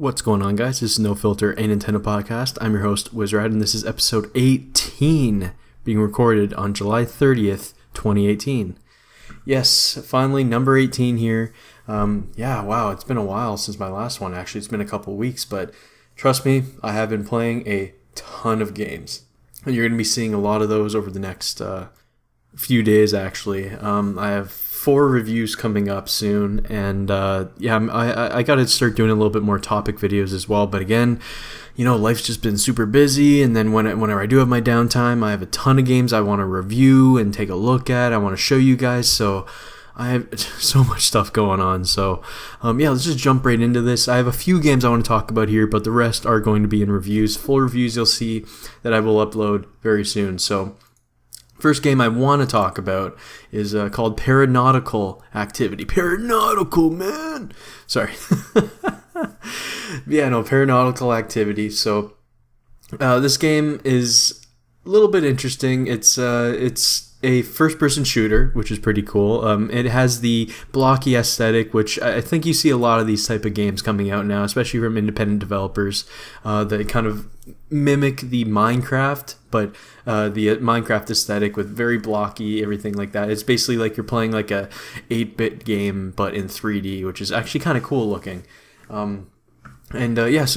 What's going on, guys? This is No Filter, a Nintendo podcast. I'm your host, Wizrad, and this is episode 18, being recorded on July 30th, 2018. Yes, finally, number 18 here. Wow, it's been a while since my last one, actually. It's been a couple weeks, but trust me, I have been playing a ton of games. And you're going to be seeing a lot of those over the next few days, actually. I have 4 reviews coming up soon, and I got to start doing a little bit more topic videos as well. But again, life's just been super busy, and then whenever I do have my downtime, I have a ton of games I want to review and take a look at. I want to show you guys, so I have so much stuff going on. So let's just jump right into this. I have a few games I want to talk about here, but the rest are going to be in reviews. Full reviews you'll see that I will upload very soon. So first game I want to talk about is called Paranautical Activity. Paranautical, man! Sorry. Paranautical Activity. So this game is a little bit interesting. It's a first-person shooter, which is pretty cool. It has the blocky aesthetic, which I think you see a lot of these type of games coming out now, especially from independent developers that kind of mimic the Minecraft, but the Minecraft aesthetic with very blocky, everything like that. It's basically like you're playing like a 8-bit game, but in 3D, which is actually kind of cool looking. So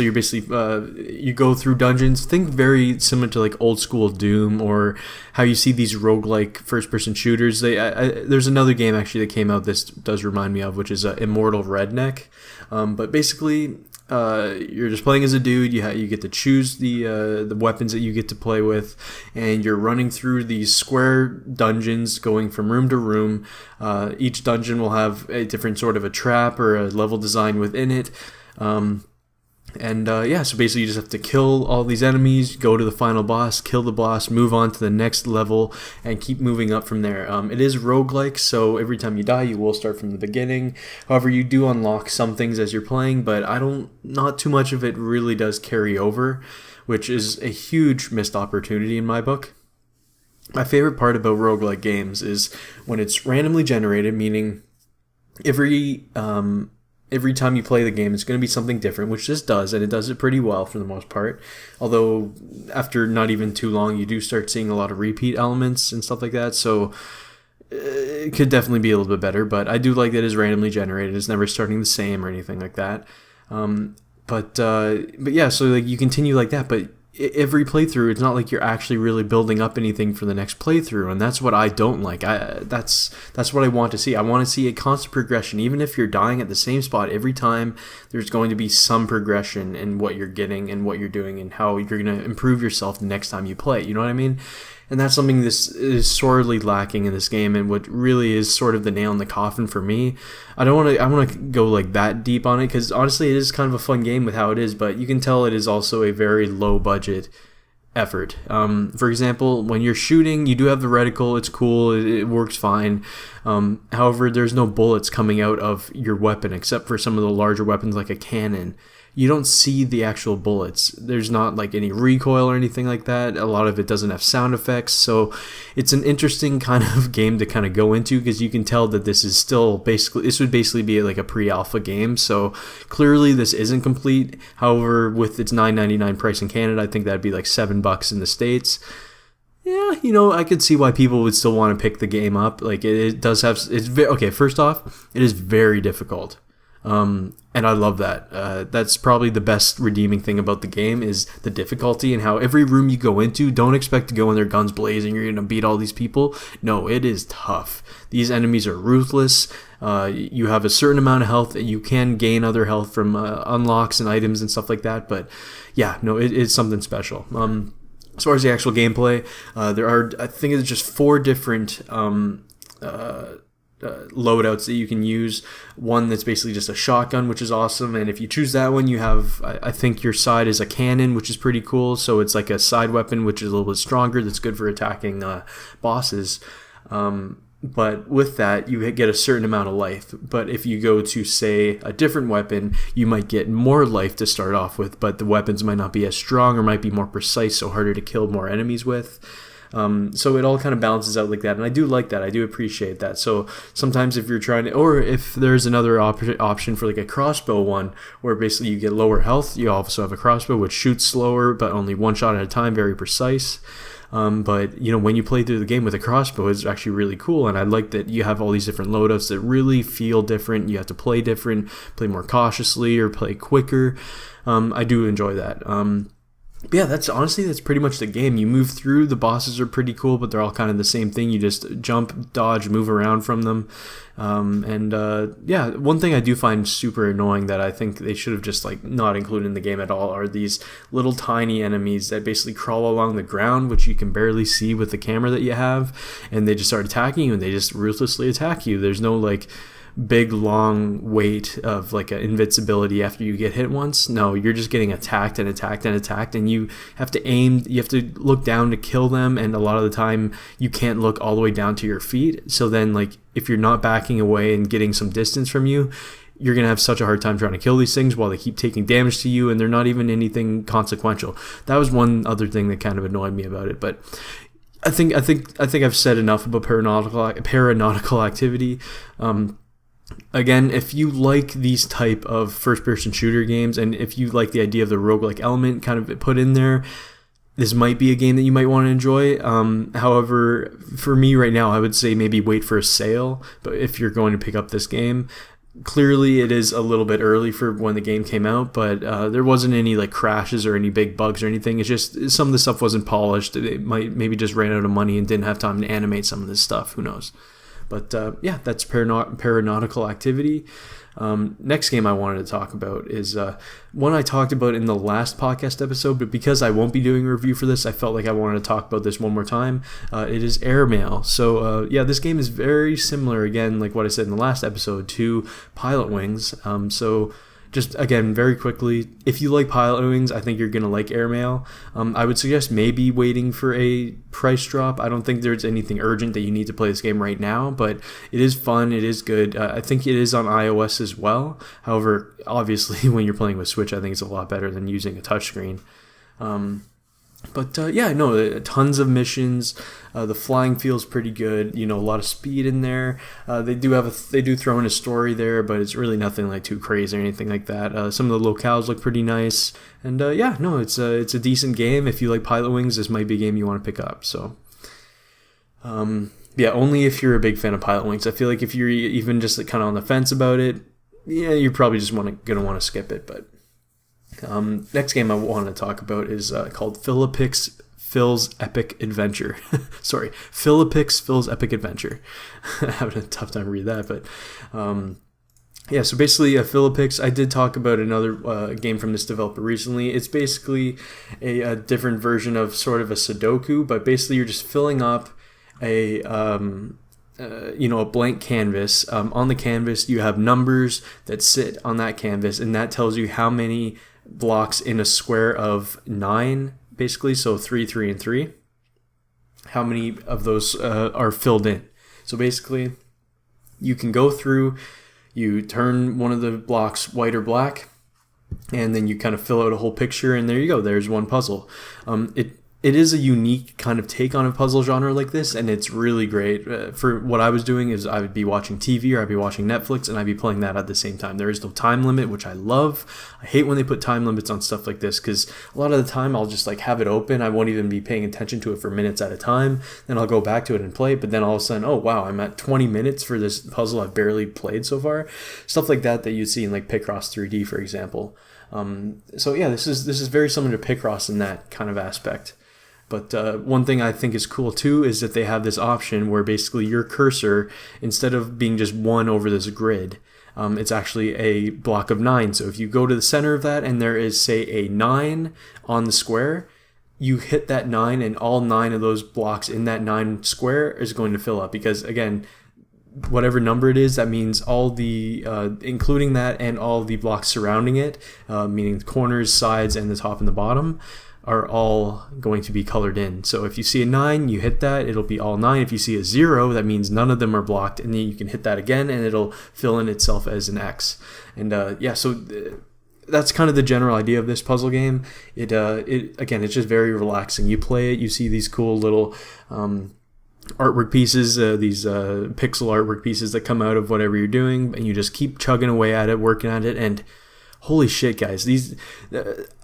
you're basically, you go through dungeons. Think very similar to like old school Doom, or how you see these roguelike first-person shooters. There's another game actually that came out this does remind me of, which is Immortal Redneck. But basically, you're just playing as a dude. You get to choose the weapons that you get to play with, and you're running through these square dungeons, going from room to room. Each dungeon will have a different sort of a trap or a level design within it. So basically you just have to kill all these enemies, go to the final boss, kill the boss, move on to the next level, and keep moving up from there. It is roguelike, so every time you die, you will start from the beginning. However, you do unlock some things as you're playing, but not too much of it really does carry over, which is a huge missed opportunity in my book. My favorite part about roguelike games is when it's randomly generated, meaning every time you play the game, it's going to be something different, which this does, and it does it pretty well for the most part. Although, after not even too long, you do start seeing a lot of repeat elements and stuff like that, so it could definitely be a little bit better, but I do like that it's randomly generated. It's never starting the same or anything like that. So like you continue like that, but every playthrough, it's not like you're actually really building up anything for the next playthrough, and that's what I don't like. That's what I want to see. I want to see a constant progression. Even if you're dying at the same spot every time, there's going to be some progression in what you're getting and what you're doing and how you're going to improve yourself the next time you play. You know what I mean? And that's something this is sorely lacking in this game, and what really is sort of the nail in the coffin for me. I want to go like that deep on it, because honestly it is kind of a fun game with how it is, but you can tell it is also a very low budget effort. For example, when you're shooting, you do have the reticle. It's cool. It works fine. However, there's no bullets coming out of your weapon, except for some of the larger weapons like a cannon. You don't see the actual bullets. There's not like any recoil or anything like that. A lot of it doesn't have sound effects, so it's an interesting kind of game to kind of go into, because you can tell that this would basically be like a pre-alpha game, so clearly this isn't complete. However, with its $9.99 price in Canada, I think that'd be like $7 in the States. Yeah, I could see why people would still want to pick the game up. Like it does have, first off, it is very difficult. And I love that. That's probably the best redeeming thing about the game, is the difficulty, and how every room you go into, don't expect to go in there guns blazing, you're going to beat all these people. No, it is tough. These enemies are ruthless. You have a certain amount of health. You can gain other health from unlocks and items and stuff like that, but it's something special. As far as the actual gameplay, I think it's just 4 different loadouts that you can use. One that's basically just a shotgun, which is awesome, and if you choose that one, you have, I think your side is a cannon, which is pretty cool, so it's like a side weapon which is a little bit stronger, that's good for attacking bosses. But with that, you get a certain amount of life. But if you go to, say, a different weapon, you might get more life to start off with, but the weapons might not be as strong or might be more precise, so harder to kill more enemies with. So it all kind of balances out like that, and I do like that. I do appreciate that. So sometimes if you're trying to, or if there's another option for like a crossbow one, where basically you get lower health, you also have a crossbow which shoots slower, but only one shot at a time, very precise. But when you play through the game with a crossbow, it's actually really cool, and I like that you have all these different loadouts that really feel different. You have to play different, play more cautiously, or play quicker. I do enjoy that. But yeah, that's pretty much the game. You move through, the bosses are pretty cool, but they're all kind of the same thing. You just jump, dodge, move around from them. One thing I do find super annoying that I think they should have just like not included in the game at all are these little tiny enemies that basically crawl along the ground, which you can barely see with the camera that you have, and they just start attacking you, and they just ruthlessly attack you. There's no like big long wait of like an invincibility after you get hit once. No, you're just getting attacked and attacked and attacked, and you have to aim, you have to look down to kill them, and a lot of the time you can't look all the way down to your feet. So then like if you're not backing away and getting some distance from you, you're going to have such a hard time trying to kill these things while they keep taking damage to you, and they're not even anything consequential. That was one other thing that kind of annoyed me about it, but I think I've said enough about paranautical activity. Again, if you like these type of first-person shooter games, and if you like the idea of the roguelike element kind of put in there, this might be a game that you might want to enjoy. However, for me right now, I would say maybe wait for a sale. But if you're going to pick up this game, clearly it is a little bit early for when the game came out, but there wasn't any like crashes or any big bugs or anything. It's just some of the stuff wasn't polished. It maybe just ran out of money and didn't have time to animate some of this stuff. Who knows? But that's paranautical activity. Next game I wanted to talk about is one I talked about in the last podcast episode, but because I won't be doing a review for this, I felt like I wanted to talk about this one more time. It is Airmail. So this game is very similar, again, like what I said in the last episode, to Pilot Wings. So just again, very quickly, if you like Pilot Wings, I think you're going to like Airmail. I would suggest maybe waiting for a price drop. I don't think there's anything urgent that you need to play this game right now, but it is fun. It is good. I think it is on iOS as well. However, obviously, when you're playing with Switch, I think it's a lot better than using a touchscreen. Tons of missions. The flying feels pretty good. A lot of speed in there. They do throw in a story there, but it's really nothing like too crazy or anything like that. Some of the locales look pretty nice, and it's a decent game. If you like Pilot Wings, this might be a game you want to pick up. So, only if you're a big fan of Pilot Wings. I feel like if you're even just like, kind of on the fence about it, you're probably just gonna want to skip it, but. Next game I want to talk about is called fill-a-pix Phil's Epic Adventure. Sorry, fill-a-pix Phil's Epic Adventure. I'm having a tough time to read that, but so basically fill-a-pix, I did talk about another game from this developer recently. It's basically a different version of sort of a Sudoku, but basically you're just filling up a blank canvas. On the canvas, you have numbers that sit on that canvas, and that tells you how many blocks in a square of 9, basically. So 3, 3, and 3. How many of those are filled in? So basically, you can go through, you turn one of the blocks white or black, and then you kind of fill out a whole picture, and there you go. There's one puzzle. It is a unique kind of take on a puzzle genre like this, and it's really great. For what I was doing is I would be watching TV or I'd be watching Netflix, and I'd be playing that at the same time. There is no time limit, which I love. I hate when they put time limits on stuff like this, because a lot of the time I'll just like have it open. I won't even be paying attention to it for minutes at a time. Then I'll go back to it and play it, but then all of a sudden, oh wow, I'm at 20 minutes for this puzzle I've barely played so far. Stuff like that you see in like Picross 3D, for example. This is very similar to Picross in that kind of aspect. But one thing I think is cool too is that they have this option where basically your cursor, instead of being just one over this grid, it's actually a block of 9. So if you go to the center of that and there is, say, a 9 on the square, you hit that 9 and all 9 of those blocks in that 9 square is going to fill up. Because again, whatever number it is, that means all the, including that and all the blocks surrounding it, meaning the corners, sides, and the top and the bottom, are all going to be colored in. So if you see a 9, you hit that, it'll be all 9. If you see a 0, that means none of them are blocked, and then you can hit that again and it'll fill in itself as an X. And that's kind of the general idea of this puzzle game. It again, it's just very relaxing. You play it, you see these cool little artwork pieces, these pixel artwork pieces that come out of whatever you're doing, and you just keep chugging away at it, working at it, and holy shit, guys! These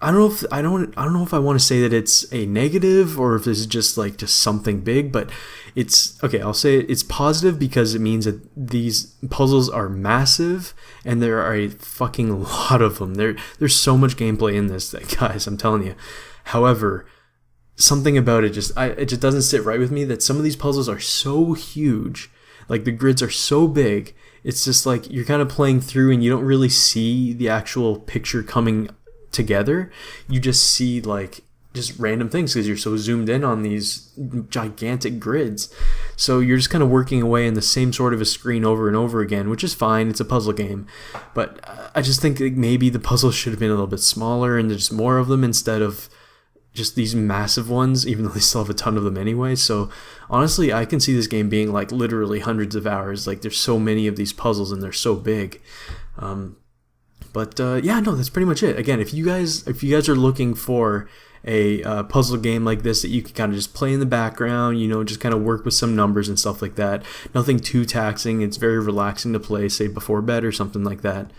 I don't know if I want to say that it's a negative or if this is just something big, but it's okay. I'll say it's positive because it means that these puzzles are massive and there are a fucking lot of them. There's so much gameplay in this, guys. I'm telling you. However, something about it just doesn't sit right with me that some of these puzzles are so huge, like the grids are so big. It's just like you're kind of playing through and you don't really see the actual picture coming together. You just see just random things because you're so zoomed in on these gigantic grids. So you're just kind of working away in the same sort of a screen over and over again, which is fine. It's a puzzle game. But I just think maybe the puzzles should have been a little bit smaller and there's more of them instead of just these massive ones, even though they still have a ton of them anyway. So honestly, I can see this game being literally hundreds of hours. There's so many of these puzzles and they're so big. Yeah, no, that's pretty much it. Again, if you guys are looking for a puzzle game like this that you can kind of just play in the background, just kind of work with some numbers and stuff like that, nothing too taxing, it's very relaxing to play, say before bed or something like that,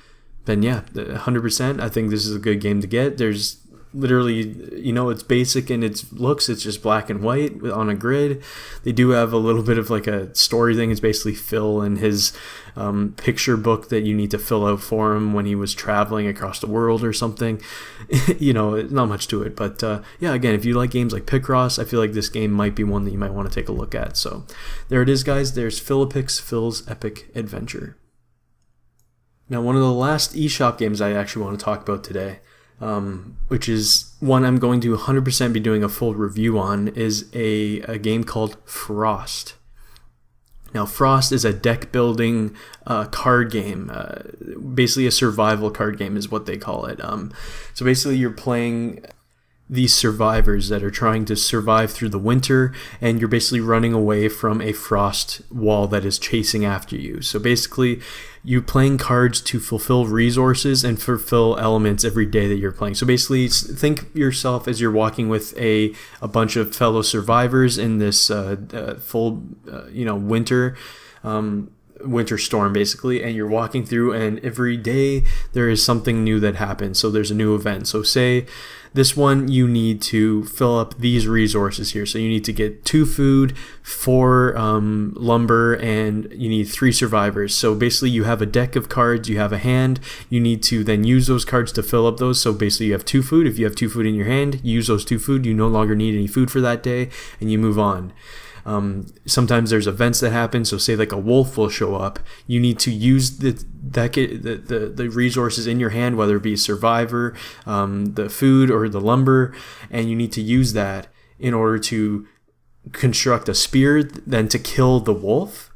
then yeah, 100%, I think this is a good game to get. There's literally, it's basic in its looks. It's just black and white on a grid. They do have a little bit of a story thing. It's basically Phil and his picture book that you need to fill out for him when he was traveling across the world or something. Not much to it. But yeah, again, if you like games like Picross, I feel like this game might be one that you might want to take a look at. So there it is, guys. There's fill-a-pix, Phil's Epic Adventure. Now, one of the last eShop games I actually want to talk about today, which is one I'm going to 100% be doing a full review on, is a game called Frost. Now, Frost is a deck building card game, basically a survival card game is what they call it. So basically you're playing these survivors that are trying to survive through the winter, and you're basically running away from a frost wall that is chasing after you. So basically you're playing cards to fulfill resources and fulfill elements every day that you're playing. So basically think yourself as you're walking with a bunch of fellow survivors in this full winter storm basically, and you're walking through, and every day there is something new that happens. So there's a new event. So say this one, you need to fill up these resources here. So you need to get 2 food, 4 lumber, and you need 3 survivors. So basically you have a deck of cards, you have a hand, you need to then use those cards to fill up those. So basically you have 2 food. If you have 2 food in your hand, you use those 2 food, you no longer need any food for that day, and you move on. Sometimes there's events that happen. So say a wolf will show up. You need to use the resources in your hand, whether it be survivor, the food, or the lumber, and you need to use that in order to construct a spear, then to kill the wolf.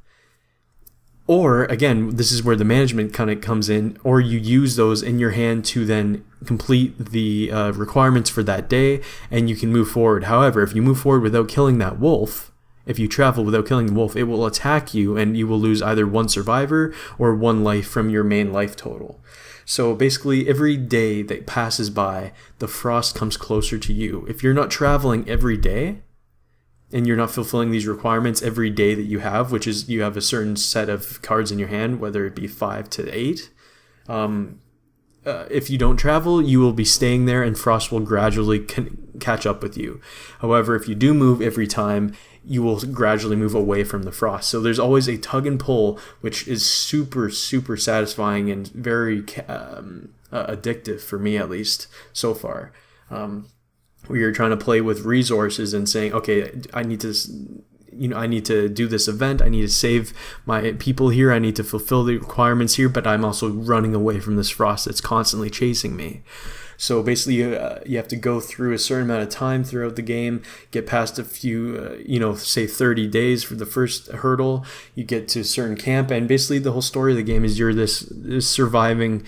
Or again, this is where the management kind of comes in, or you use those in your hand to then complete the requirements for that day, and you can move forward. However, if you move forward without killing that wolf, if you travel without killing the wolf, it will attack you and you will lose either 1 survivor or 1 life from your main life total. So basically every day that passes by, the frost comes closer to you. If you're not traveling every day and you're not fulfilling these requirements every day that you have, which is you have a certain set of cards in your hand, whether it be 5 to 8, if you don't travel, you will be staying there and frost will gradually catch up with you. However, if you do move every time, you will gradually move away from the frost. So there's always a tug and pull, which is super, super satisfying and very addictive for me, at least so far. Where you're trying to play with resources and saying, okay, I need to do this event. I need to save my people here. I need to fulfill the requirements here, but I'm also running away from this frost that's constantly chasing me. So basically, you have to go through a certain amount of time throughout the game, get past a few, say 30 days for the first hurdle. You get to a certain camp, and basically the whole story of the game is you're this surviving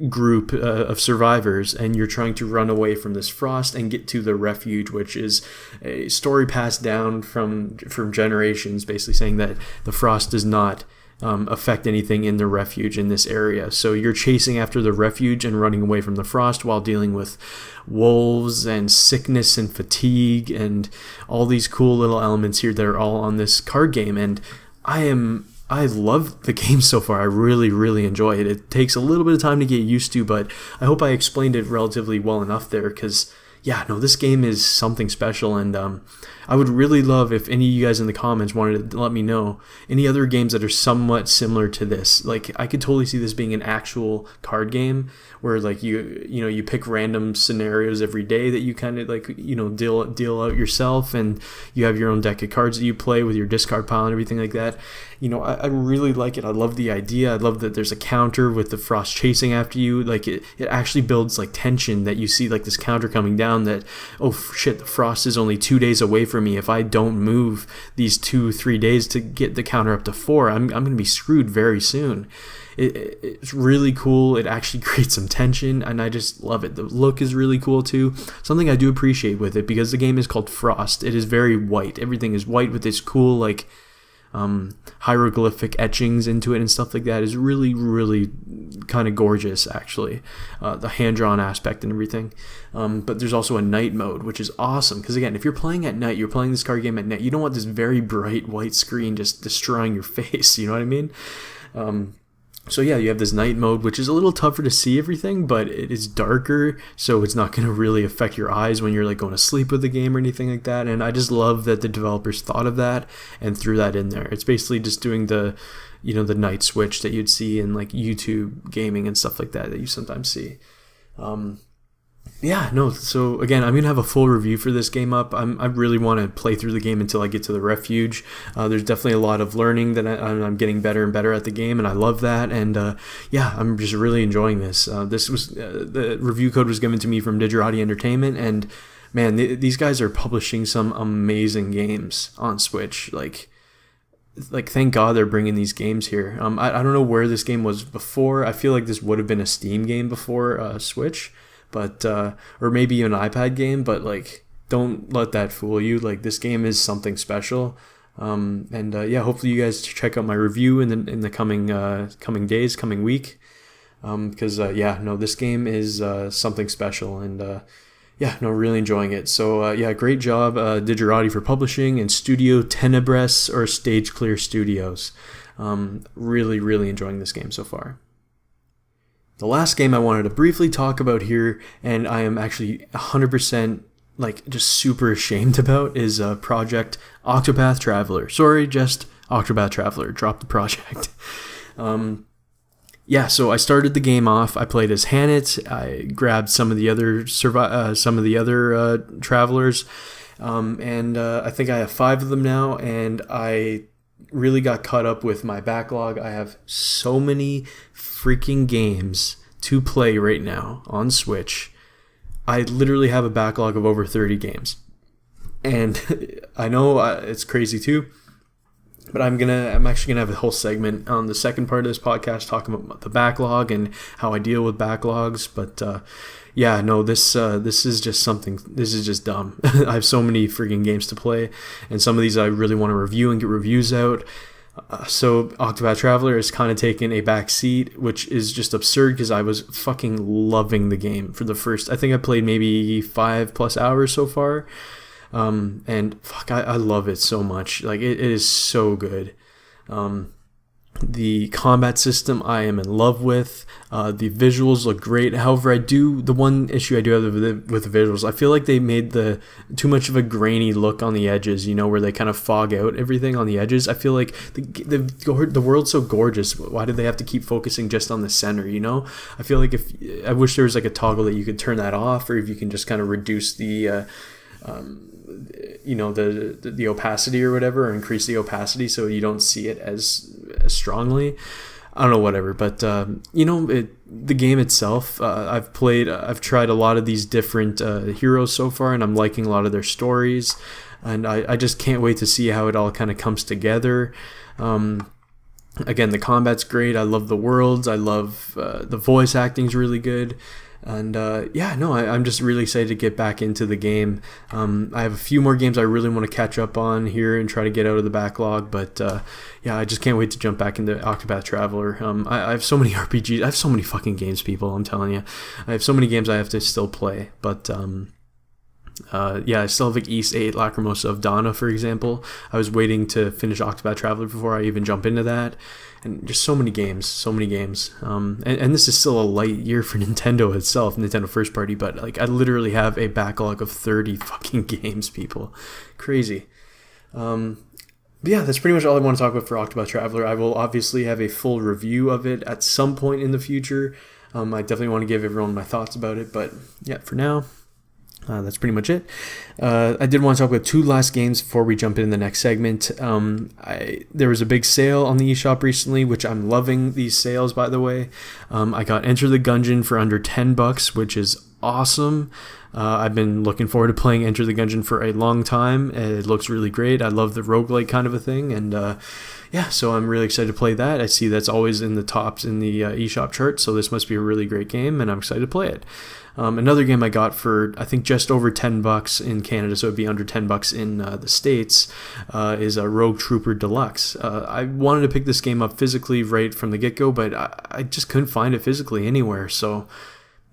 group of survivors, and you're trying to run away from this frost and get to the refuge, which is a story passed down from generations, basically saying that the frost does not affect anything in the refuge in this area. So you're chasing after the refuge and running away from the frost while dealing with wolves and sickness and fatigue and all these cool little elements here that are all on this card game. And I love the game so far. I really, really enjoy it. It takes a little bit of time to get used to, but I hope I explained it relatively well enough there, because yeah, no, this game is something special, and I would really love if any of you guys in the comments wanted to let me know any other games that are somewhat similar to this. Like, I could totally see this being an actual card game where, like, you pick random scenarios every day that you kind of, like, deal out yourself, and you have your own deck of cards that you play with your discard pile and everything like that. I really like it. I love the idea. I love that there's a counter with the frost chasing after you. Like, it actually builds, like, tension that you see, like, this counter coming down that, oh shit, the frost is only 2 days away from me. If I don't move these 2-3 days to get the counter up to 4, I'm going to be screwed very soon. It's really cool. It actually creates some tension, and I just love it. The look is really cool too. Something I do appreciate with it, because the game is called Frost, it is very white. Everything is white with this cool, like, hieroglyphic etchings into it and stuff like that. Is really, really kind of gorgeous, actually. The hand-drawn aspect and everything. But there's also a night mode, which is awesome, because again, if you're playing at night, you're playing this card game at night, you don't want this very bright white screen just destroying your face, you know what I mean? So yeah, you have this night mode, which is a little tougher to see everything, but it is darker, so it's not going to really affect your eyes when you're, like, going to sleep with the game or anything like that. And I just love that the developers thought of that and threw that in there. It's basically just doing the night switch that you'd see in, like, YouTube gaming and stuff like that you sometimes see. Yeah, no, so again, I'm going to have a full review for this game up. I really want to play through the game until I get to the refuge. There's definitely a lot of learning that I'm getting better and better at the game, and I love that. And yeah, I'm just really enjoying this. This was the review code was given to me from Digerati Entertainment, and man, these guys are publishing some amazing games on Switch. Like thank God they're bringing these games here. I don't know where this game was before. I feel like this would have been a Steam game before Switch. But or maybe an iPad game, but, like, don't let that fool you. Like, this game is something special. And yeah, hopefully you guys check out my review in the coming days, coming week. Because yeah, no, this game is something special, and yeah, no, really enjoying it. So yeah, great job, Digerati, for publishing, and Studio Tenebris or Stage Clear Studios. Really, really enjoying this game so far. The last game I wanted to briefly talk about here, and I am actually 100% like just super ashamed about, is Project Octopath Traveler. Sorry, just Octopath Traveler. Drop the project. Yeah, so I started the game off. I played as Hannet. I grabbed some of the other travelers, and I think I have 5 of them now. And I really got caught up with my backlog. I have so many freaking games to play right now on Switch. I literally have a backlog of over 30 games, and I know it's crazy too. But I'm actually gonna have a whole segment on the second part of this podcast talking about the backlog and how I deal with backlogs. But yeah, no, this is just something. This is just dumb. I have so many freaking games to play, and some of these I really want to review and get reviews out. So Octopath Traveler has kind of taken a back seat, which is just absurd because I was fucking loving the game for the first. I think I played maybe 5+ hours so far. And fuck, I love it so much. Like, it is so good. The combat system I am in love with. The visuals look great. However, the one issue I do have with the visuals, I feel like they made too much of a grainy look on the edges, where they kind of fog out everything on the edges. I feel like the world's so gorgeous. Why did they have to keep focusing just on the center, I feel like I wish there was like a toggle that you could turn that off, or if you can just kind of reduce the the opacity or whatever, or increase the opacity so you don't see it as strongly. I don't know, whatever. But the game itself, I've tried a lot of these different heroes so far, and I'm liking a lot of their stories, and I just can't wait to see how it all kind of comes together. Again, the combat's great. I love the worlds. I love the voice acting's really good. And I'm just really excited to get back into the game. I have a few more games I really want to catch up on here and try to get out of the backlog, but I just can't wait to jump back into Octopath Traveler. I have so many RPGs. I have so many fucking games, people, I'm telling you. I have so many games I have to still play, but I still have like East 8, Lacrimosa of Dana, for example. I was waiting to finish Octopath Traveler before I even jump into that. And just so many games. And this is still a light year for Nintendo itself, Nintendo first party, but like I literally have a backlog of 30 fucking games, people. Crazy. That's pretty much all I want to talk about for Octopath Traveler. I will obviously have a full review of it at some point in the future. I definitely want to give everyone my thoughts about it, but yeah, for now, that's pretty much it. I did want to talk about two last games before we jump into the next segment. There was a big sale on the eShop recently, which I'm loving these sales, by the way. I got Enter the Gungeon for under $10, which is awesome. I've been looking forward to playing Enter the Gungeon for a long time. It looks really great. I love the roguelike kind of a thing, and so I'm really excited to play that. I see that's always in the tops in the eShop chart, so this must be a really great game, and I'm excited to play it. Another game I got for, I think, just over $10 in Canada, so it'd be under $10 in the States, is a Rogue Trooper Deluxe. I wanted to pick this game up physically right from the get-go, but I just couldn't find it physically anywhere, so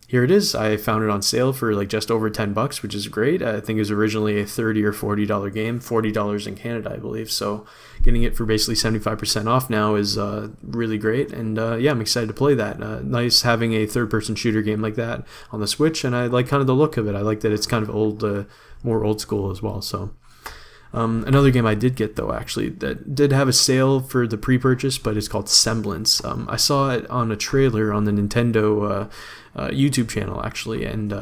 here it is. I found it on sale for like just over $10, which is great. I think it was originally a $30 or $40 game, $40 in Canada, I believe. So getting it for basically 75% off now is really great. And I'm excited to play that. Nice having a third-person shooter game like that on the Switch, and I like kind of the look of it. I like that it's kind of old, more old school as well. So another game I did get, though, actually, that did have a sale for the pre-purchase, but it's called Semblance. I saw it on a trailer on the Nintendo YouTube channel, actually, and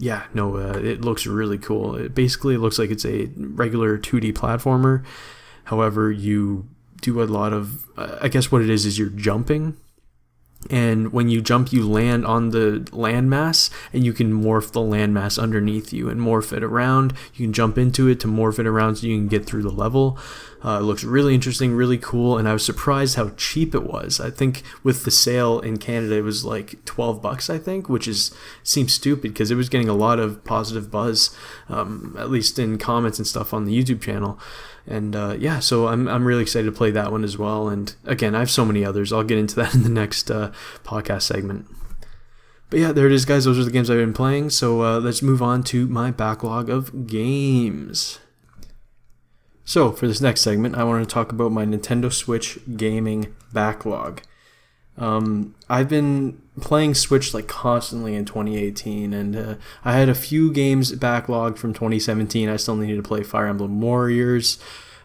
it looks really cool. It basically looks like it's a regular 2D platformer. However, you do a lot of, I guess what it is you're jumping. And when you jump, you land on the landmass, and you can morph the landmass underneath you and morph it around. You can jump into it to morph it around so you can get through the level. It looks really interesting, really cool, and I was surprised how cheap it was. I think with the sale in Canada, it was like $12, I think, which seems stupid because it was getting a lot of positive buzz, at least in comments and stuff on the YouTube channel. And so I'm really excited to play that one as well. And again, I have so many others. I'll get into that in the next podcast segment. But yeah, there it is, guys. Those are the games I've been playing. So let's move on to my backlog of games. So for this next segment, I want to talk about my Nintendo Switch gaming backlog. I've been playing Switch like constantly in 2018, and I had a few games backlogged from 2017. I still needed to play Fire Emblem Warriors.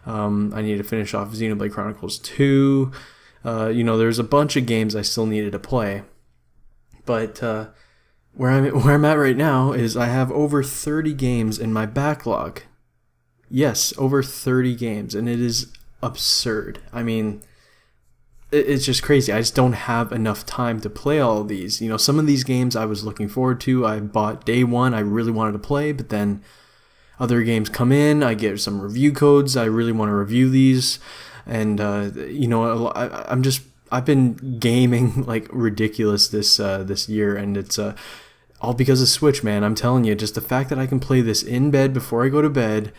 I needed to finish off Xenoblade Chronicles 2. There's a bunch of games I still needed to play. But where I'm at right now is I have over 30 games in my backlog. Yes, over 30 games, and it is absurd. I mean, it's just crazy. I just don't have enough time to play all of these. Some of these games I was looking forward to. I bought day one. I really wanted to play, but then other games come in. I get some review codes. I really want to review these, and I've been gaming like ridiculous this year, and it's all because of Switch, man. I'm telling you, just the fact that I can play this in bed before I go to bed,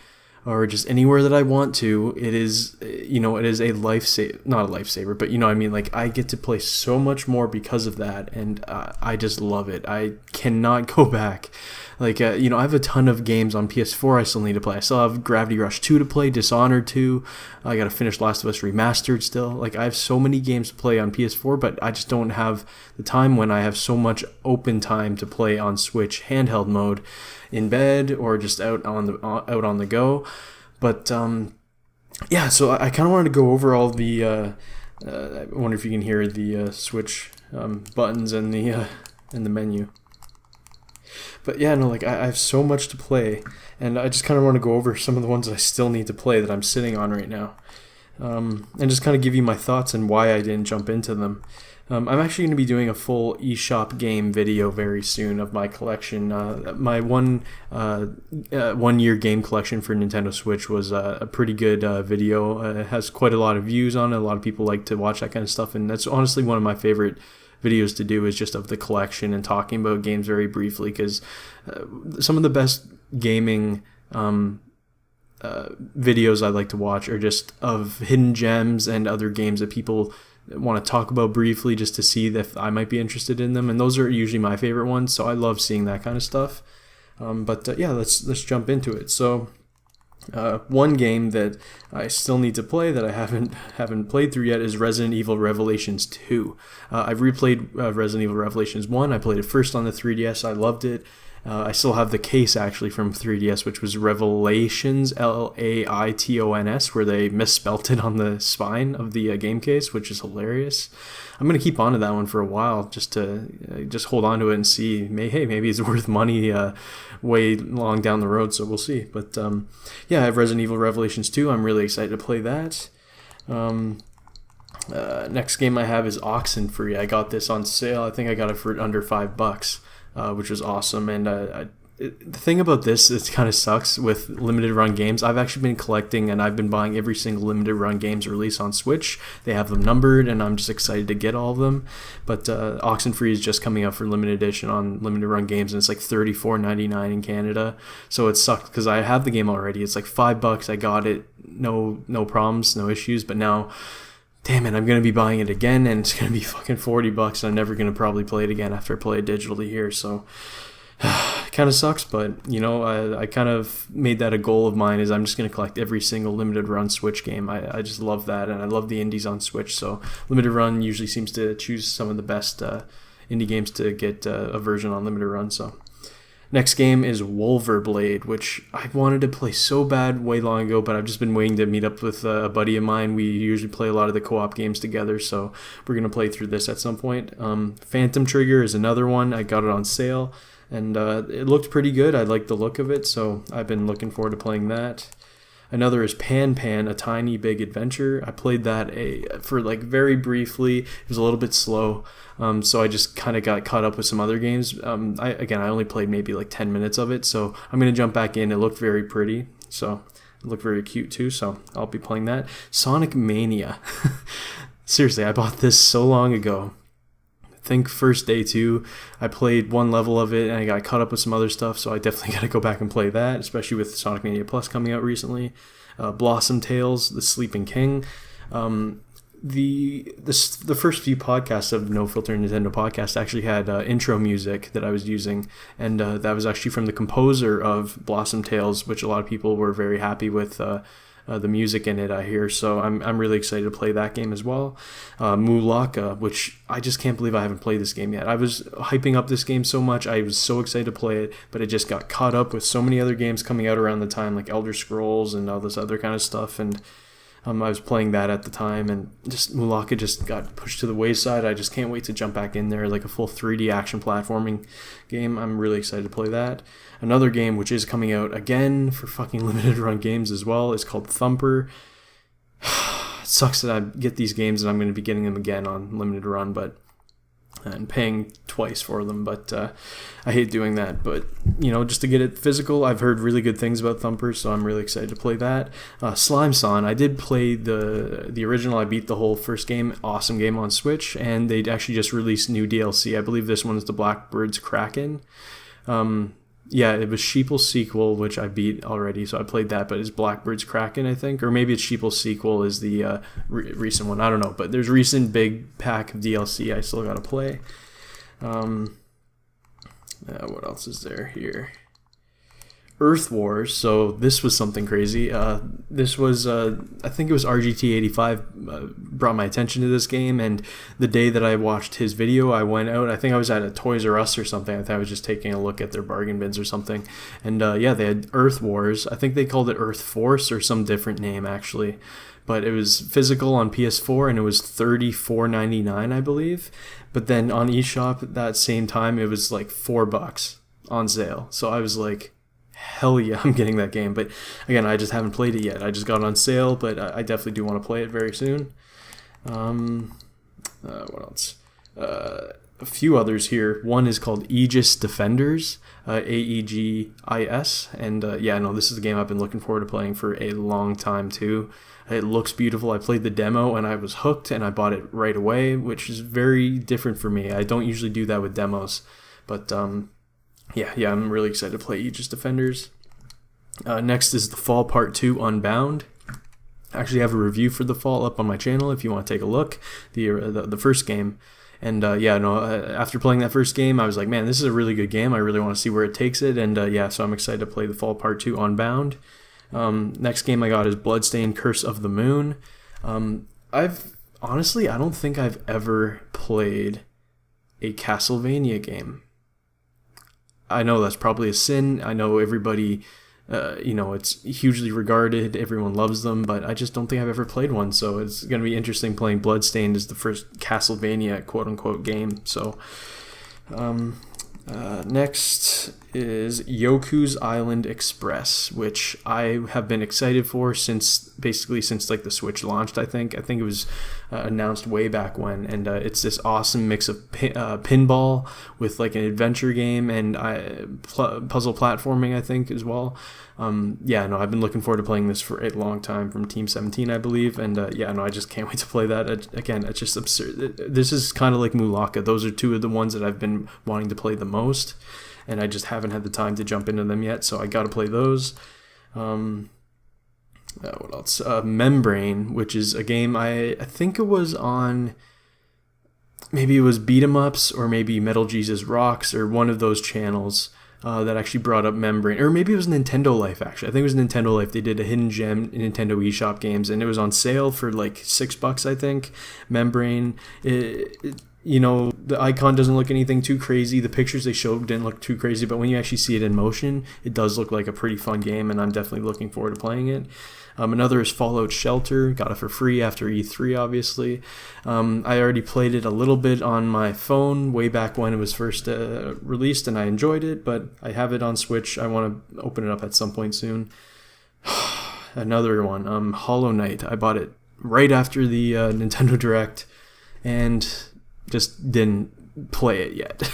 or just anywhere that I want to, it is a lifesaver, not a lifesaver, but like I get to play so much more because of that, and I just love it. I cannot go back. Like, I have a ton of games on PS4 I still need to play. I still have Gravity Rush 2 to play, Dishonored 2. I gotta finish Last of Us Remastered still. Like, I have so many games to play on PS4, but I just don't have the time when I have so much open time to play on Switch handheld mode in bed or just out on the go. But, so I kind of wanted to go over all the, I wonder if you can hear the Switch buttons and the menu. But yeah, no, like I have so much to play, and I just kind of want to go over some of the ones that I still need to play that I'm sitting on right now, and just kind of give you my thoughts and why I didn't jump into them. I'm actually going to be doing a full eShop game video very soon of my collection. My one year game collection for Nintendo Switch was a pretty good video. It has quite a lot of views on it. A lot of people like to watch that kind of stuff, and that's honestly one of my favorite videos to do is just of the collection and talking about games very briefly, because some of the best gaming videos I like to watch are just of hidden gems and other games that people want to talk about briefly just to see if I might be interested in them, and those are usually my favorite ones, so I love seeing that kind of stuff. Yeah, let's jump into it. So one game that I still need to play that I haven't played through yet is Resident Evil Revelations 2. I've replayed Resident Evil Revelations 1. I played it first on the 3DS. I loved it. I still have the case actually from 3DS, which was Revelations, Laitons, where they misspelt it on the spine of the game case, which is hilarious. I'm going to keep on to that one for a while just to just hold on to it and see, maybe it's worth money way long down the road, so we'll see. But yeah, I have Resident Evil Revelations 2. I'm really excited to play that. Next game I have is Oxenfree. I got this on sale. I think I got it for under $5. Which was awesome. And the thing about this, it kind of sucks with limited run games. I've actually been collecting and I've been buying every single limited run games released on Switch. They have them numbered and I'm just excited to get all of them. But Oxenfree is just coming out for limited edition on limited run games, and it's like $34.99 in Canada. So it sucked because I have the game already. It's like $5. I got it, no problems, no issues. But now, damn it, I'm going to be buying it again, and it's going to be fucking $40, and I'm never going to probably play it again after I play it digitally here, so it kind of sucks, but, you know, I kind of made that a goal of mine, is I'm just going to collect every single limited run Switch game. I just love that, and I love the indies on Switch, so limited run usually seems to choose some of the best indie games to get a version on limited run, so... Next game is Wolverblade, which I wanted to play so bad way long ago, but I've just been waiting to meet up with a buddy of mine. We usually play a lot of the co-op games together, so we're going to play through this at some point. Phantom Trigger is another one. I got it on sale, and it looked pretty good. I liked the look of it, so I've been looking forward to playing that. Another is Pan, A Tiny Big Adventure. I played that for like very briefly. It was a little bit slow, so I just kind of got caught up with some other games. I only played maybe like 10 minutes of it, so I'm going to jump back in. It looked very pretty, so it looked very cute too, so I'll be playing that. Sonic Mania. Seriously, I bought this so long ago. I think first day too, I played one level of it and I got caught up with some other stuff, so I definitely got to go back and play that, especially with Sonic Mania Plus coming out recently. Blossom Tales, The Sleeping King. The first few podcasts of No Filter Nintendo Podcast actually had intro music that I was using, and that was actually from the composer of Blossom Tales, which a lot of people were very happy with the music in it, I hear, so I'm really excited to play that game as well. Mulaka, which I just can't believe I haven't played this game yet. I was hyping up this game so much, I was so excited to play it, but it just got caught up with so many other games coming out around the time, like Elder Scrolls and all this other kind of stuff, and I was playing that at the time, and just Mulaka just got pushed to the wayside. I just can't wait to jump back in there, like a full 3D action platforming game. I'm really excited to play that. Another game which is coming out again for fucking limited run games as well is called Thumper. It sucks that I get these games and I'm going to be getting them again on limited run, and paying twice for them, but I hate doing that. But, you know, just to get it physical, I've heard really good things about Thumper, so I'm really excited to play that. Slime Son, I did play the original. I beat the whole first game, awesome game on Switch, and they actually just released new DLC. I believe this one is the Blackbird's Kraken. Yeah, it was Sheeple's Sequel, which I beat already, so I played that, but it's Blackbird's Kraken, I think, or maybe it's Sheeple's Sequel is the recent one, I don't know, but there's recent big pack of DLC I still gotta play. What else is there here? Earth Wars, so this was something crazy. This was, I think it was RGT85 brought my attention to this game, and the day that I watched his video, I went out, I think I was at a Toys R Us or something, I think I was just taking a look at their bargain bins or something, and yeah, they had Earth Wars. I think they called it Earth Force or some different name, actually, but it was physical on PS4, and it was $34.99, I believe, but then on eShop at that same time, it was like $4 on sale, so I was like, hell yeah, I'm getting that game. But again, I just haven't played it yet. I just got it on sale, but I definitely do want to play it very soon. What else? a few others here. One is called Aegis Defenders, Aegis, and this is a game I've been looking forward to playing for a long time too. It looks beautiful. I played the demo and I was hooked, and I bought it right away, which is very different for me. I don't usually do that with demos, but I'm really excited to play Aegis Defenders. Next is The Fall Part 2 Unbound. I actually have a review for The Fall up on my channel if you want to take a look. The first game. And after playing that first game, I was like, man, this is a really good game. I really want to see where it takes it. And so I'm excited to play The Fall Part 2 Unbound. Next game I got is Bloodstained Curse of the Moon. I don't think I've ever played a Castlevania game. I know that's probably a sin. I know everybody, it's hugely regarded. Everyone loves them, but I just don't think I've ever played one. So it's going to be interesting playing Bloodstained as the first Castlevania quote-unquote game. So next is Yoku's Island Express, which I have been excited for since like the Switch launched. I think it was announced way back when, and it's this awesome mix of pinball with like an adventure game and puzzle platforming, I think, as well. I've been looking forward to playing this for a long time, from Team 17, I believe, and I just can't wait to play that. Again, it's just absurd. This is kind of like Mulaka. Those are two of the ones that I've been wanting to play the most, and I just haven't had the time to jump into them yet, so I gotta play those. What else? Membrane, which is a game I think it was on, maybe it was Beat 'em Ups or maybe Metal Jesus Rocks or one of those channels that actually brought up Membrane, or maybe it was Nintendo Life, actually. I think it was Nintendo Life. They did a hidden gem in Nintendo eShop games, and it was on sale for like $6, I think. Membrane. The icon doesn't look anything too crazy. The pictures they showed didn't look too crazy, but when you actually see it in motion, it does look like a pretty fun game, and I'm definitely looking forward to playing it. Another is Fallout Shelter. Got it for free after E3, obviously. I already played it a little bit on my phone way back when it was first released, and I enjoyed it, but I have it on Switch. I want to open it up at some point soon. Another one, Hollow Knight. I bought it right after the Nintendo Direct, and just didn't play it yet.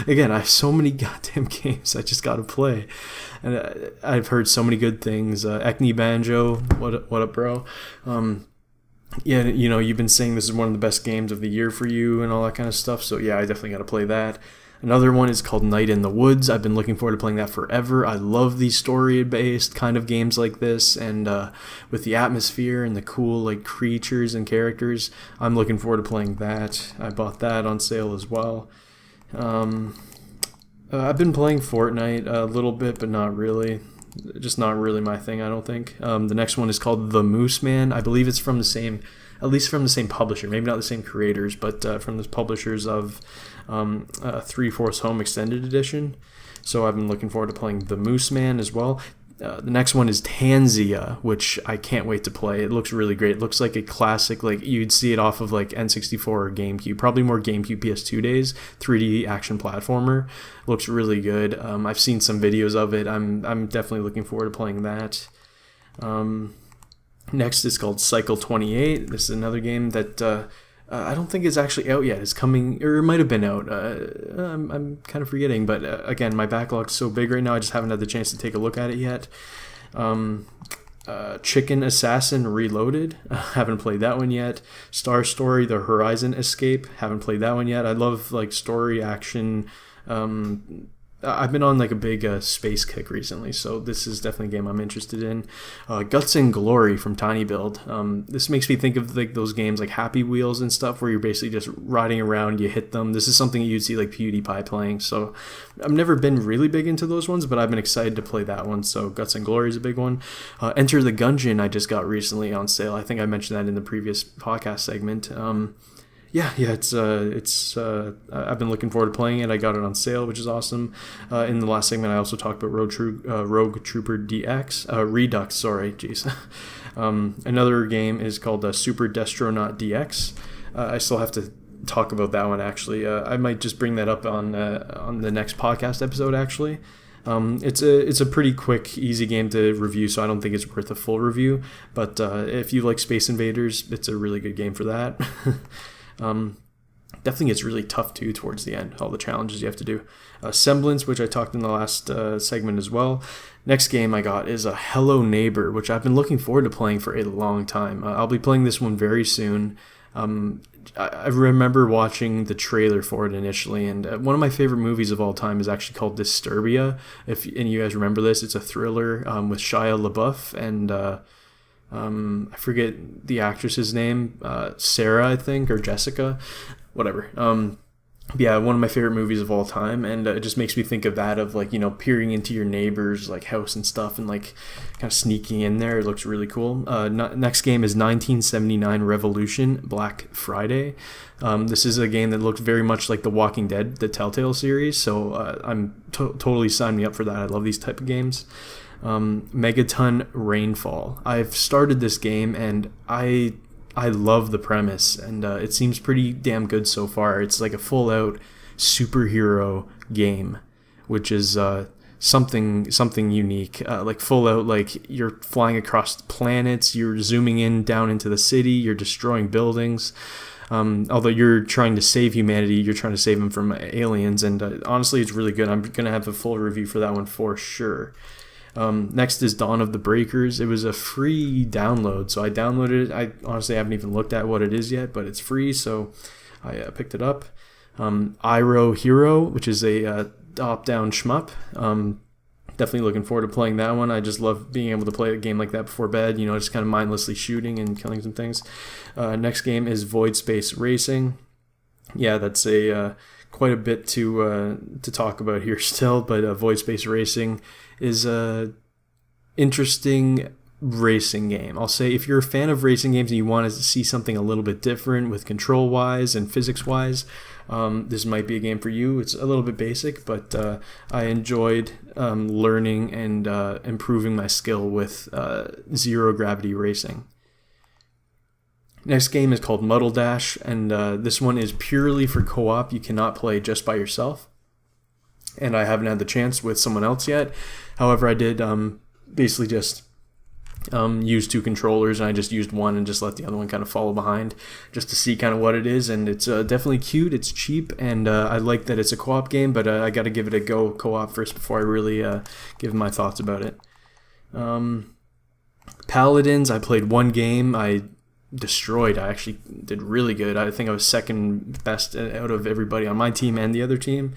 Again, I have so many goddamn games I just gotta play, and I've heard so many good things. Ecne Banjo, what up, bro? You've been saying this is one of the best games of the year for you and all that kind of stuff, so yeah, I definitely gotta play that. Another one is called Night in the Woods. I've been looking forward to playing that forever. I love these story-based kind of games like this, and with the atmosphere and the cool like creatures and characters, I'm looking forward to playing that. I bought that on sale as well. I've been playing Fortnite a little bit, but not really. Just not really my thing, I don't think. The next one is called The Moose Man. I believe it's from the same publisher, maybe not the same creators, but from the publishers of 3/4 Home Extended Edition. So I've been looking forward to playing The Moose Man as well. The next one is Tanzia, which I can't wait to play. It looks really great. It looks like a classic, like you'd see it off of like N64 or GameCube, probably more GameCube PS2 days, 3D action platformer. Looks really good. I've seen some videos of it. I'm definitely looking forward to playing that. Next is called Cycle 28. This is another game that I don't think it's actually out yet. It's coming, or it might have been out. I'm kind of forgetting, but again, my backlog's so big right now, I just haven't had the chance to take a look at it yet. Chicken Assassin Reloaded. Haven't played that one yet. Star Story: The Horizon Escape. Haven't played that one yet. I love like story action. I've been on like a big space kick recently, so this is definitely a game I'm interested in. Guts and Glory from Tiny Build. This makes me think of like those games like Happy Wheels and stuff, where you're basically just riding around, you hit them. This is something you'd see like PewDiePie playing, so I've never been really big into those ones, but I've been excited to play that one, so Guts and Glory is a big one. Enter the Gungeon I just got recently on sale. I think I mentioned that in the previous podcast segment. It's I've been looking forward to playing it. I got it on sale, which is awesome. In the last segment, I also talked about Rogue Trooper DX, Redux, sorry, jeez. Another game is called Super Destronaut DX. I still have to talk about that one, actually. I might just bring that up on the next podcast episode, actually. It's a pretty quick, easy game to review, so I don't think it's worth a full review. But if you like Space Invaders, it's a really good game for that. definitely gets really tough too towards the end, all the challenges you have to do. Semblance, which I talked in the last segment as well. Next game I got is a Hello Neighbor, which I've been looking forward to playing for a long time. I'll be playing this one very soon. I remember watching the trailer for it initially, and one of my favorite movies of all time is actually called Disturbia. If any of you guys remember this, it's a thriller with Shia LaBeouf and I forget the actress's name, Sarah, I think, or Jessica, whatever. Yeah, one of my favorite movies of all time, and it just makes me think of that, of like, peering into your neighbor's like house and stuff, and like kind of sneaking in there. It looks really cool. Next game is 1979 Revolution Black Friday. This is a game that looks very much like The Walking Dead, the Telltale series, so I'm totally sign me up for that. I love these type of games. Megaton Rainfall. I've started this game, and I love the premise, and it seems pretty damn good so far. It's like a full-out superhero game, which is something unique. Like full-out, like you're flying across planets, you're zooming in down into the city, you're destroying buildings. Although you're trying to save humanity, you're trying to save them from aliens, and honestly, it's really good. I'm going to have a full review for that one for sure. Next is Dawn of the Breakers. It was a free download, so I downloaded it. I honestly haven't even looked at what it is yet, but it's free, so I picked it up. Iroh Hero, which is a top-down shmup. Definitely looking forward to playing that one. I just love being able to play a game like that before bed, just kind of mindlessly shooting and killing some things. Next game is Void Space Racing. Yeah, that's quite a bit to talk about here still, but Void Space Racing is a interesting racing game. I'll say if you're a fan of racing games and you want to see something a little bit different with control-wise and physics-wise, this might be a game for you. It's a little bit basic, but I enjoyed learning and improving my skill with zero-gravity racing. Next game is called Muddle Dash, and this one is purely for co-op. You cannot play just by yourself, and I haven't had the chance with someone else yet. However, I did basically just use two controllers, and I just used one and just let the other one kind of follow behind just to see kind of what it is, and it's definitely cute, it's cheap, and I like that it's a co-op game, but I got to give it a go co-op first before I really give my thoughts about it. Paladins, I played one game. I destroyed. I actually did really good. I think I was second best out of everybody on my team and the other team.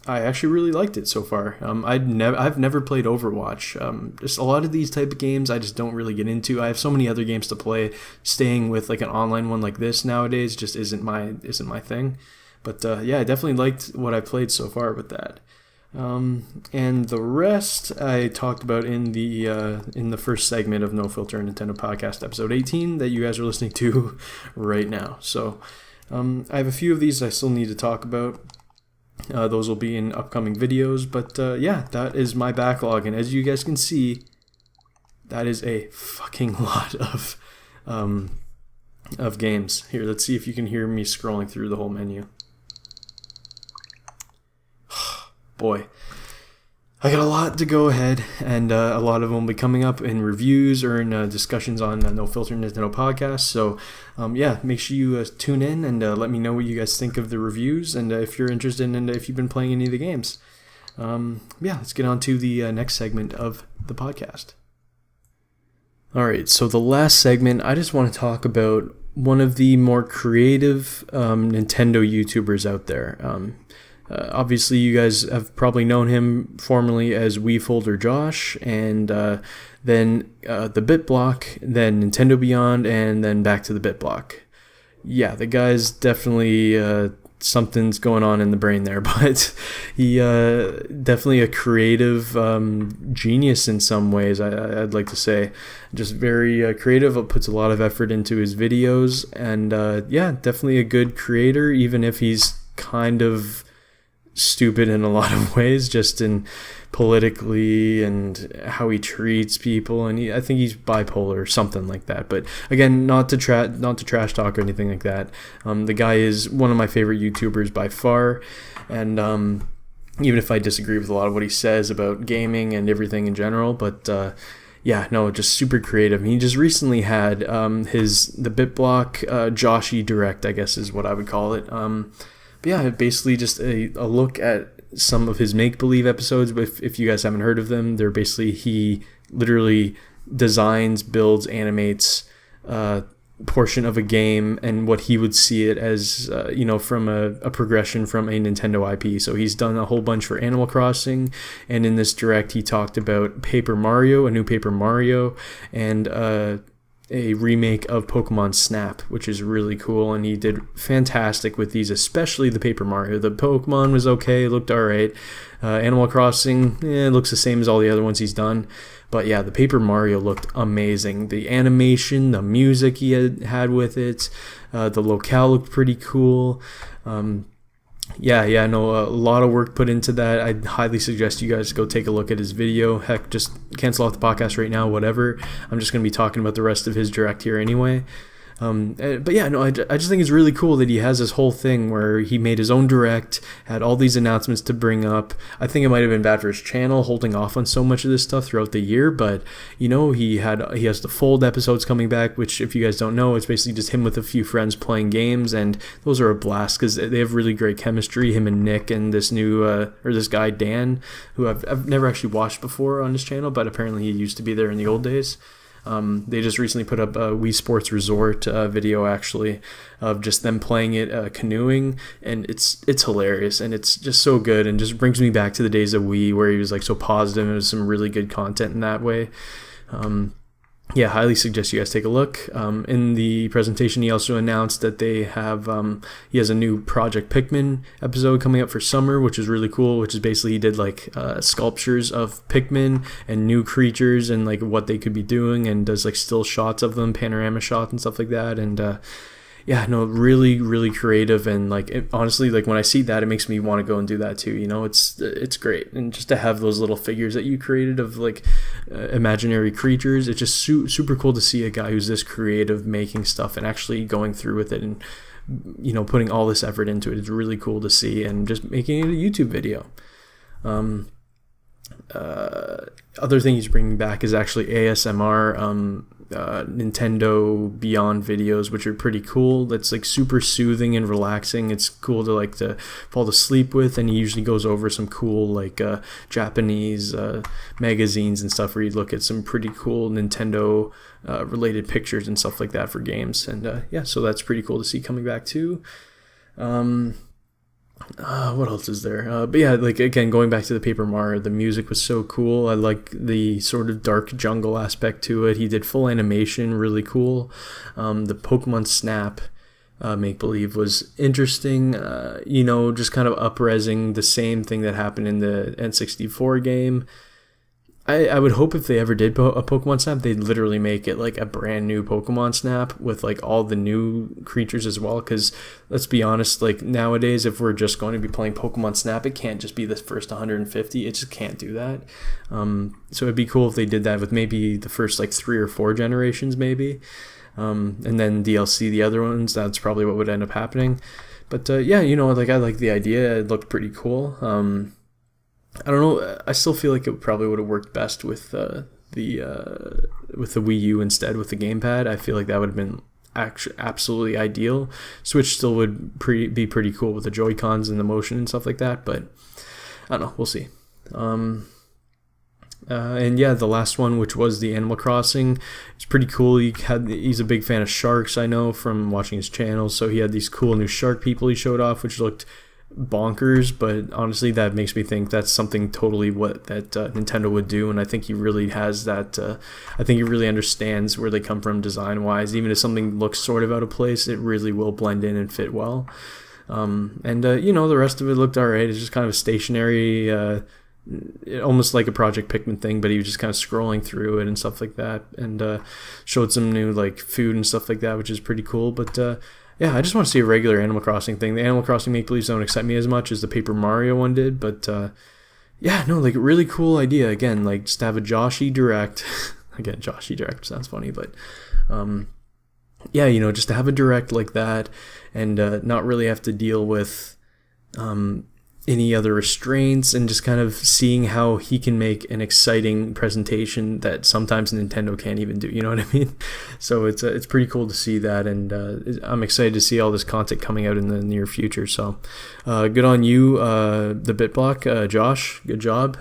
I actually really liked it so far. I've never played Overwatch. Just a lot of these type of games I just don't really get into. I have so many other games to play. Staying with like an online one like this nowadays just isn't my thing. But yeah, I definitely liked what I played so far with that. And the rest I talked about in the first segment of No Filter Nintendo Podcast episode 18 that you guys are listening to right now. So I have a few of these I still need to talk about. Those will be in upcoming videos, but yeah, that is my backlog, and as you guys can see, that is a fucking lot of games. Here, let's see if you can hear me scrolling through the whole menu. Boy, I got a lot to go ahead, and a lot of them will be coming up in reviews or in discussions on No Filter Nintendo Podcast. So, yeah, make sure you tune in and let me know what you guys think of the reviews, and if you're interested and if you've been playing any of the games. Yeah, let's get on to the next segment of the podcast. All right, so the last segment, I just want to talk about one of the more creative Nintendo YouTubers out there. Obviously, you guys have probably known him formerly as WeFolder Josh, and then TheBitBlock, then Nintendo Beyond, and then back to TheBitBlock. Yeah, the guy's definitely something's going on in the brain there, but he definitely a creative genius in some ways, I'd like to say. Just very creative, puts a lot of effort into his videos, and yeah, definitely a good creator, even if he's kind of stupid in a lot of ways, just in politically and how he treats people, and I think he's bipolar or something like that. But again, not to trash talk or anything like that. The guy is one of my favorite YouTubers by far, and even if I disagree with a lot of what he says about gaming and everything in general, but yeah, no, just super creative. He just recently had his TheBitBlock Joshy Direct, I guess is what I would call it. But yeah, basically just a look at some of his make-believe episodes. But if you guys haven't heard of them, they're basically, he literally designs, builds, animates portion of a game and what he would see it as, from a progression from a Nintendo IP. So he's done a whole bunch for Animal Crossing, and in this direct he talked about Paper Mario, a new Paper Mario, and a remake of Pokemon Snap, which is really cool, and he did fantastic with these, especially the Paper Mario. The Pokemon was okay, looked alright. Animal Crossing, it looks the same as all the other ones he's done. But yeah, the Paper Mario looked amazing. The animation, the music he had with it, the locale looked pretty cool. A lot of work put into that. I'd highly suggest you guys go take a look at his video. Heck, just cancel off the podcast right now, whatever. I'm just going to be talking about the rest of his direct here anyway. But yeah, no, I just think it's really cool that he has this whole thing where he made his own direct, had all these announcements to bring up. I think it might have been bad for his channel holding off on so much of this stuff throughout the year, but he has the Fold episodes coming back, which, if you guys don't know, it's basically just him with a few friends playing games, and those are a blast because they have really great chemistry, him and Nick and this this guy Dan, who I've never actually watched before on his channel, but apparently he used to be there in the old days. They just recently put up a Wii Sports Resort video, actually, of just them playing it, canoeing, and it's hilarious, and it's just so good, and just brings me back to the days of Wii where he was like so positive, and it was some really good content in that way. Yeah, highly suggest you guys take a look. In the presentation, he also announced that they have he has a new Project Pikmin episode coming up for summer, which is really cool. Which is basically he did like sculptures of Pikmin and new creatures and like what they could be doing, and does like still shots of them, panorama shots and stuff like that. And yeah, no, really, really creative, and like honestly, like when I see that, it makes me want to go and do that too. It's great, and just to have those little figures that you created of like imaginary creatures, it's just super cool to see a guy who's this creative making stuff and actually going through with it, and putting all this effort into it. It's really cool to see, and just making it a YouTube video. Other thing he's bringing back is actually ASMR. Nintendo Beyond videos, which are pretty cool. That's like super soothing and relaxing. It's cool to fall asleep with, and he usually goes over some cool like Japanese magazines and stuff where you look at some pretty cool Nintendo related pictures and stuff like that for games. And so that's pretty cool to see coming back too. What else is there? But yeah, like again, going back to the Paper Mario, the music was so cool. I like the sort of dark jungle aspect to it. He did full animation, really cool. The Pokemon Snap make believe was interesting. Just kind of up-resing the same thing that happened in the N64 game. I would hope if they ever did a Pokemon Snap, they'd literally make it like a brand new Pokemon Snap with like all the new creatures as well. Because let's be honest, like nowadays, if we're just going to be playing Pokemon Snap, it can't just be the first 150. It just can't do that. So it'd be cool if they did that with maybe the first like 3 or 4 generations, maybe. And then DLC the other ones. That's probably what would end up happening. But I like the idea. It looked pretty cool. I don't know. I still feel like it probably would have worked best with the Wii U instead with the gamepad. I feel like that would have been absolutely ideal. Switch still would be pretty cool with the Joy-Cons and the motion and stuff like that, but I don't know. We'll see. The last one, which was the Animal Crossing, it's pretty cool. He's a big fan of sharks, I know, from watching his channel, so he had these cool new shark people he showed off, which looked bonkers, but honestly that makes me think that's something totally what that Nintendo would do, and I think he really has that. I think he really understands where they come from design wise. Even if something looks sort of out of place, it really will blend in and fit well. The rest of it looked alright. It's just kind of a stationary, almost like a Project Pikmin thing, but he was just kind of scrolling through it and stuff like that, and showed some new like food and stuff like that, which is pretty cool. But yeah, I just want to see a regular Animal Crossing thing. The Animal Crossing make-believes don't excite me as much as the Paper Mario one did, but really cool idea. Again, like just to have a Joshy Direct. Again, Joshy Direct sounds funny, but just to have a Direct like that, and not really have to deal with any other restraints, and just kind of seeing how he can make an exciting presentation that sometimes Nintendo can't even do. You know what I mean? So it's pretty cool to see that, and I'm excited to see all this content coming out in the near future. So good on you, TheBitBlock, Josh. Good job.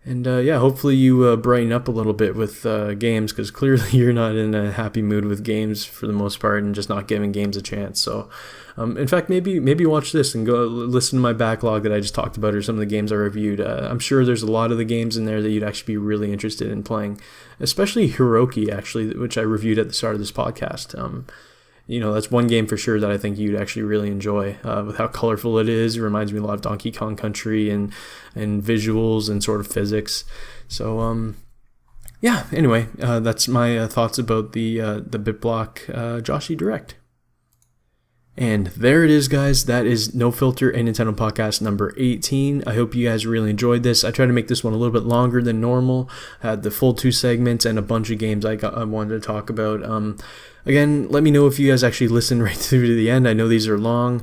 And hopefully you brighten up a little bit with games, because clearly you're not in a happy mood with games for the most part, and just not giving games a chance. So, in fact, maybe watch this and go listen to my backlog that I just talked about, or some of the games I reviewed. I'm sure there's a lot of the games in there that you'd actually be really interested in playing, especially Hiroki, actually, which I reviewed at the start of this podcast. That's one game for sure that I think you'd actually really enjoy, with how colorful it is. It reminds me a lot of Donkey Kong Country and visuals and sort of physics. So, anyway, that's my thoughts about the BitBlock Joshi Direct. And there it is, guys. That is No Filter and Nintendo Podcast number 18. I hope you guys really enjoyed this. I tried to make this one a little bit longer than normal. I had the full 2 segments and a bunch of games I wanted to talk about. Again, let me know if you guys actually listen right through to the end. I know these are long.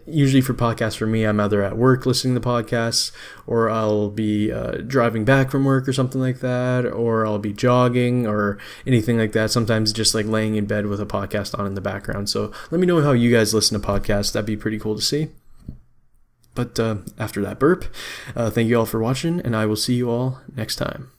Usually for podcasts for me, I'm either at work listening to podcasts, or I'll be driving back from work or something like that, or I'll be jogging or anything like that. Sometimes just like laying in bed with a podcast on in the background. So let me know how you guys listen to podcasts. That'd be pretty cool to see. But after that burp, thank you all for watching, and I will see you all next time.